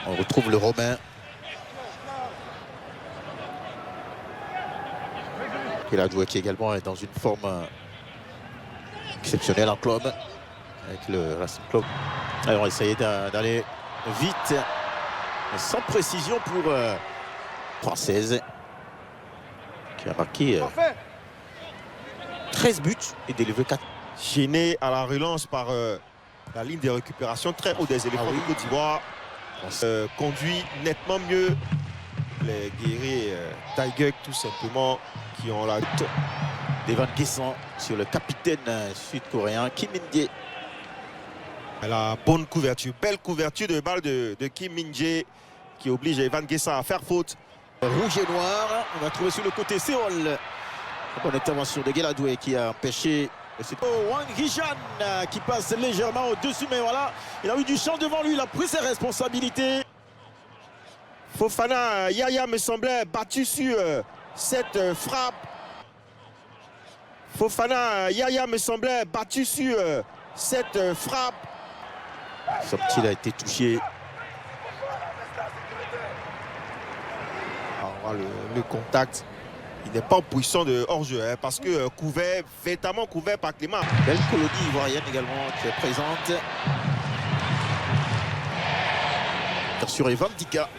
On retrouve le Romain. Et là, qui également est dans une forme exceptionnelle en club, avec le Racing Club. Alors, on va essayer d'aller vite, mais sans précision pour Française, qui a marqué 13 buts et délivré 4. Gêné à la relance par la ligne de récupération très haut des éléphants de Côte d'Ivoire. Conduit nettement mieux les guerriers Taïguk, tout simplement, qui ont la lutte. Evan Guessant sur le capitaine sud-coréen Kim Min-jae. La bonne couverture, belle couverture de balle de Kim Min-jae qui oblige Evan Guessant à faire faute. Rouge et noir, on va trouver sur le côté Séoul. Bonne intervention de Guéladoué qui a empêché Wang Hee-chan qui passe légèrement au-dessus, mais voilà, il a eu du champ devant lui, il a pris ses responsabilités. Fofana Yaya me semblait battu sur cette frappe. Fofana Yaya me semblait battu sur cette frappe. Somtil a été touché. Alors, on voit le contact. Il n'est pas en position de hors-jeu parce que couvert, véritablement couvert par Clément. Belle colonie ivoirienne également qui est présente. Sur Evan Dika.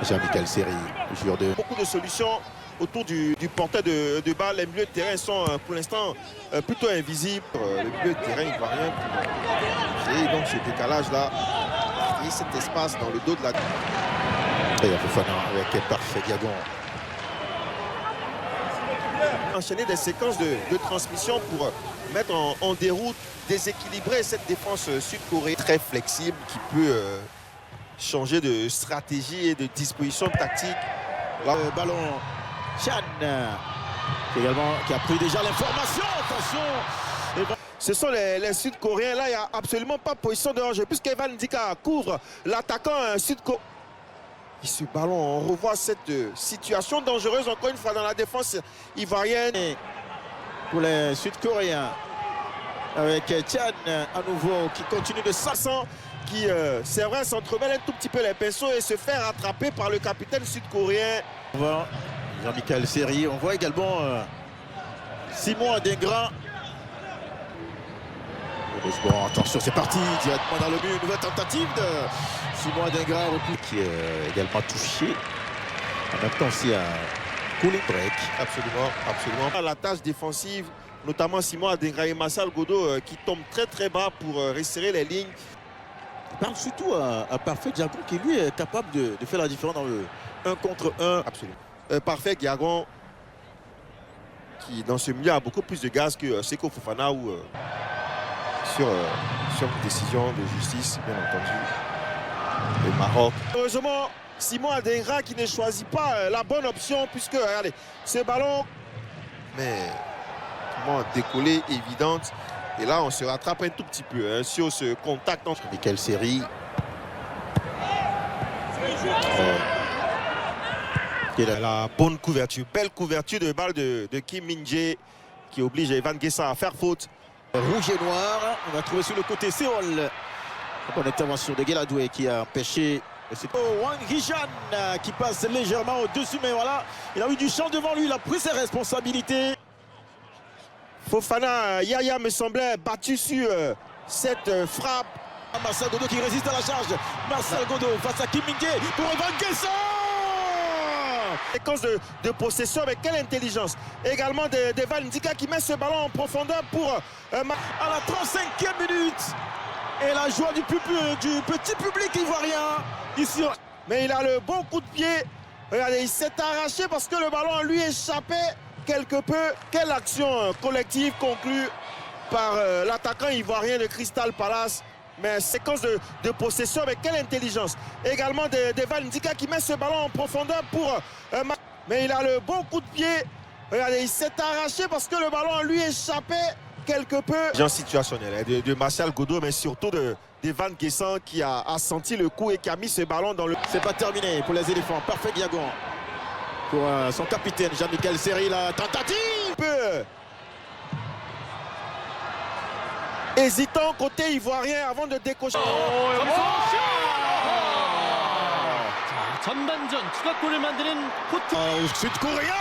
Jean-Michel Seri, joueur de... Beaucoup de solutions autour du porteur de balle. Les milieux de terrain sont pour l'instant plutôt invisibles. Le milieu de terrain ivoirien pour créer donc ce décalage-là, créer cet espace dans le dos de la... Et il y a Fofana avec un parfait diagon. Enchaîner des séquences de transmission pour mettre en déroute, déséquilibrer cette défense sud-coréenne très flexible qui peut changer de stratégie et de disposition tactique. Là, le ballon, Chan qui a pris déjà l'information. Attention. Ce sont les Sud-Coréens. Là, il n'y a absolument pas de position de hors-jeu puisqu'Evan Dika couvre l'attaquant sud-coréen. Et ce ballon, on revoit cette situation dangereuse encore une fois dans la défense ivoirienne. Et pour les Sud-Coréens, avec Chan à nouveau qui continue de s'asseoir, qui, c'est vrai, s'entremêle un tout petit peu les pinceaux et se fait rattraper par le capitaine sud-coréen. On voit Jean-Michel Seri, on voit également Simon Adingra. Bon, attention, c'est parti, directement dans le but, une nouvelle tentative de Simon Adingra, qui est également touché. En même temps aussi un cooling break. Absolument, absolument. La tâche défensive, notamment Simon Adingra et Marcel Godot qui tombent très très bas pour resserrer les lignes. Il parle surtout à Parfait Diagon qui lui est capable de faire la différence dans le 1 contre 1. Absolument. Parfait Diagon qui dans ce milieu a beaucoup plus de gaz que Seko Fofana ou sur décision de justice, bien entendu, le Maroc. Heureusement, Simon Adingra qui ne choisit pas la bonne option puisque, regardez, ce ballon, mais comment décoller évidente. Et là, on se rattrape un tout petit peu sur ce contact entre Michael Seri. La bonne couverture, belle couverture de balle de Kim Min-jae qui oblige Evan Guessant à faire faute. Rouge et noir, on va trouver sur le côté Séoul. Bonne intervention de Guéladoué qui a empêché Wang Hee-chan qui passe légèrement au-dessus, mais voilà, il a eu du champ devant lui, il a pris ses responsabilités. Fofana Yaya me semblait battu sur cette frappe. Marcel Godot qui résiste à la charge. Marcel Godot face à Kim Min-jae pour Evan Guessant. Séquence de possession avec quelle intelligence. Également d'Evan Dika qui met ce ballon en profondeur pour à la 35e minute. Et la joie du petit public ivoirien ici. Mais il a le bon coup de pied. Regardez, il s'est arraché parce que le ballon lui échappait quelque peu. Quelle action collective conclue par l'attaquant ivoirien de Crystal Palace. Mais séquence de possession avec quelle intelligence. Également d'Evan Dika qui met ce ballon en profondeur pour... mais il a le bon coup de pied. Regardez, il s'est arraché parce que le ballon lui échappait quelque peu. Genre situationnel de Marcel Godot, mais surtout d'Evan Guessant qui a senti le coup et qui a mis ce ballon dans le... C'est pas terminé pour les éléphants. Parfait diagon pour son capitaine Jean-Michel Seri. La tentative. hésitant côté ivoirien avant de décocher. 전반전 추가골을 만드는 포트. Sud-Coréen.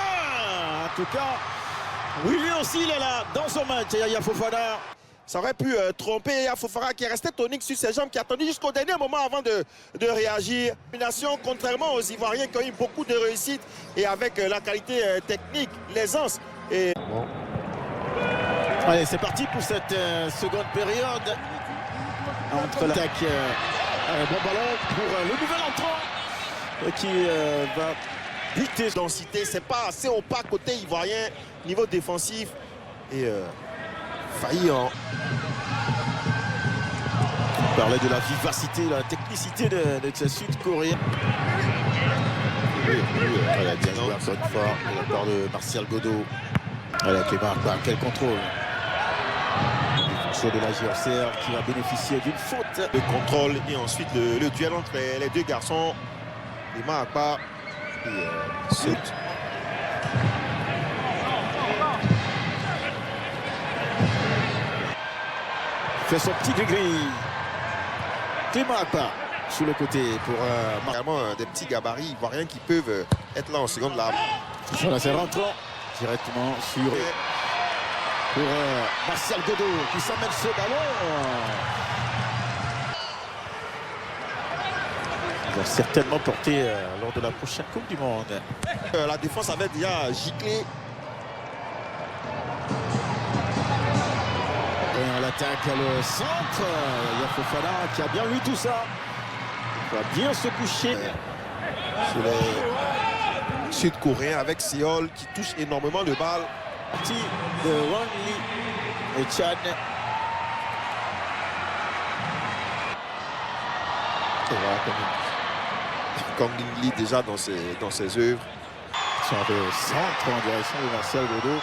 En tout cas, oui, lui aussi, il est là dans son match. Yaya Fofana. Ça aurait pu tromper Yaya Fofana qui est resté tonique sur ses jambes, qui a attendu jusqu'au dernier moment avant de réagir. Contrairement aux Ivoiriens qui ont eu beaucoup de réussite et avec la qualité technique, l'aisance. Et... Bon. Allez, c'est parti pour cette seconde période. Entre l'attaque, bon ballon pour le nouvel entrant qui va buter. Densité, c'est pas assez opaque côté ivoirien, niveau défensif. Et failli en... On parlait de la vivacité, la technicité de ce Sud-Coréen. Elle a bien joué encore une fois de la part de Martial Godot. Avec les marques, quel contrôle. De la GRCR qui va bénéficier d'une faute. Le contrôle et ensuite le duel entre les deux garçons. Il marque pas. Et saute. Fait son petit gris-gris. Il marque pas sur le côté pour vraiment des petits gabarits ivoiriens qui peuvent être là en seconde lame. Voilà, c'est rentrant directement sur... Pour Martial Godot qui s'emmène ce ballon. Il va certainement porter lors de la prochaine Coupe du Monde. La défense avait déjà giclé. Et on l'attaque à le centre. Yaya Fofana qui a bien lu tout ça. Il va bien se coucher. Sur les Sud-Coréens avec Seol qui touche énormément de balles. Parti de Wang Lee et Chan. Kang In Lee déjà dans ses œuvres. Sur le centre en direction de Martial Godot.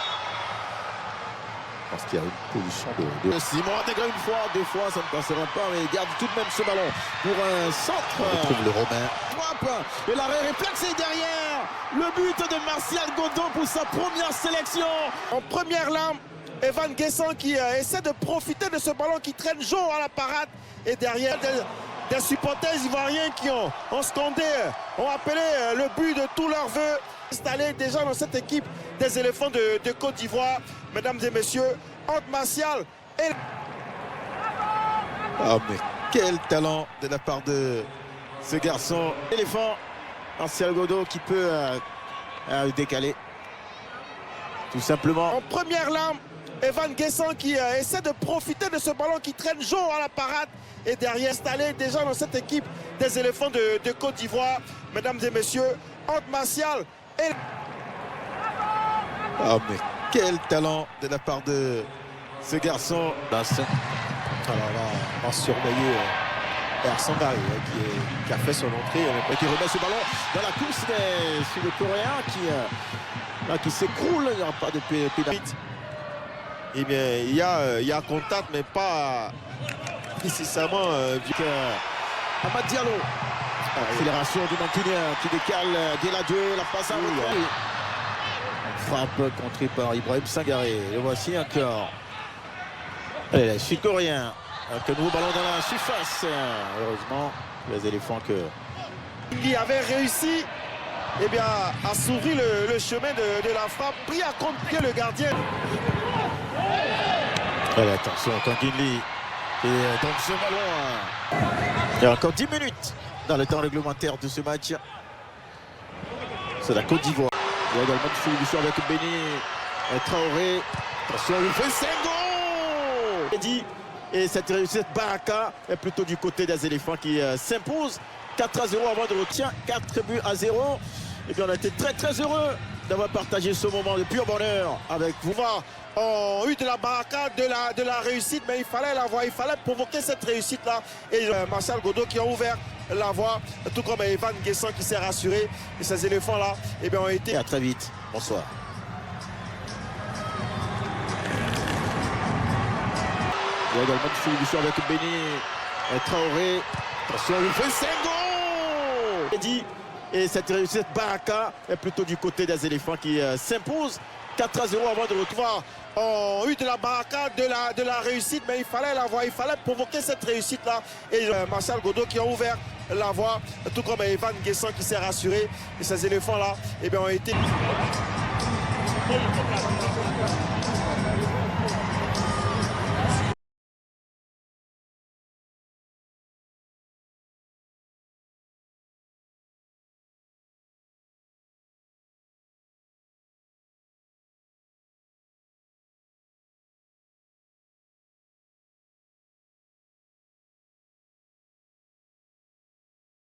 Je pense qu'il y a une position de... Simon intègre une fois, deux fois, ça ne passera pas, mais il garde tout de même ce ballon pour un centre. On trouve le Romain. Et l'arrêt réflexe est derrière. Le but de Martial Godot pour sa première sélection. En première lame, Evan Guessant qui essaie de profiter de ce ballon qui traîne jaune à la parade. Et derrière, des supporters ivoiriens qui ont scandé, ont appelé le but de tous leurs voeux. Installé déjà dans cette équipe des éléphants de Côte d'Ivoire. Mesdames et messieurs, entre Martial et... Ah mais quel talent de la part de ce garçon. Éléphant, Martial Godot qui peut décaler. Tout simplement. En première lame, Evan Guessant qui essaie de profiter de ce ballon qui traîne jaune à la parade. Et derrière, installé déjà dans cette équipe des éléphants de Côte d'Ivoire. Mesdames et messieurs, entre Martial et... Ah mais quel talent de la part de ce garçon. Alors là, on va surveiller Ersan Gary qui a fait son entrée et qui remet ce ballon dans la course sur le Coréen qui s'écroule. Il n'y aura pas de pénalité. Eh bien, il y a contact, mais pas nécessairement Amad Diallo. Accélération du Mancunien qui décale Guéladoué, la passe à Rouen. Frappe contrée par Ibrahim Sangaré. Le voici encore. Allez, les Sud-Coréens. Un nouveau ballon dans la surface. Heureusement, les éléphants que... Il avait réussi à s'ouvrir le chemin de la frappe. Pris à contre-pied le gardien. Allez, attention, Kang In Lee. Et donc ce ballon... Il y a encore 10 minutes dans le temps réglementaire de ce match. C'est la Côte d'Ivoire. Il y a également une solution avec Béni Traoré. Attention, il fait 5 goals. Et cette Baraka est plutôt du côté des éléphants qui s'impose 4-0 avant de retirer 4-0. Et bien on a été très heureux d'avoir partagé ce moment de pur bonheur avec vous. On a eu de la Baraka, de la réussite, mais il fallait la voir, il fallait provoquer cette réussite-là. Et Martial Godot qui a ouvert la voie, tout comme Evan Guessant qui s'est rassuré. Et ces éléphants-là ont été... Et à très vite. Bonsoir. Il y a également une solution avec Béni Traoré. Attention, il fait 5 goals. Et cette Baraka est plutôt du côté des éléphants qui s'impose 4-0 avant de retrouver ont eu de la barricade, de la réussite, mais il fallait la voir, il fallait provoquer cette réussite-là. Et Martial Godot qui a ouvert la voie, tout comme Evan Guesson qui s'est rassuré. Et ces éléphants-là, eh bien, ont été...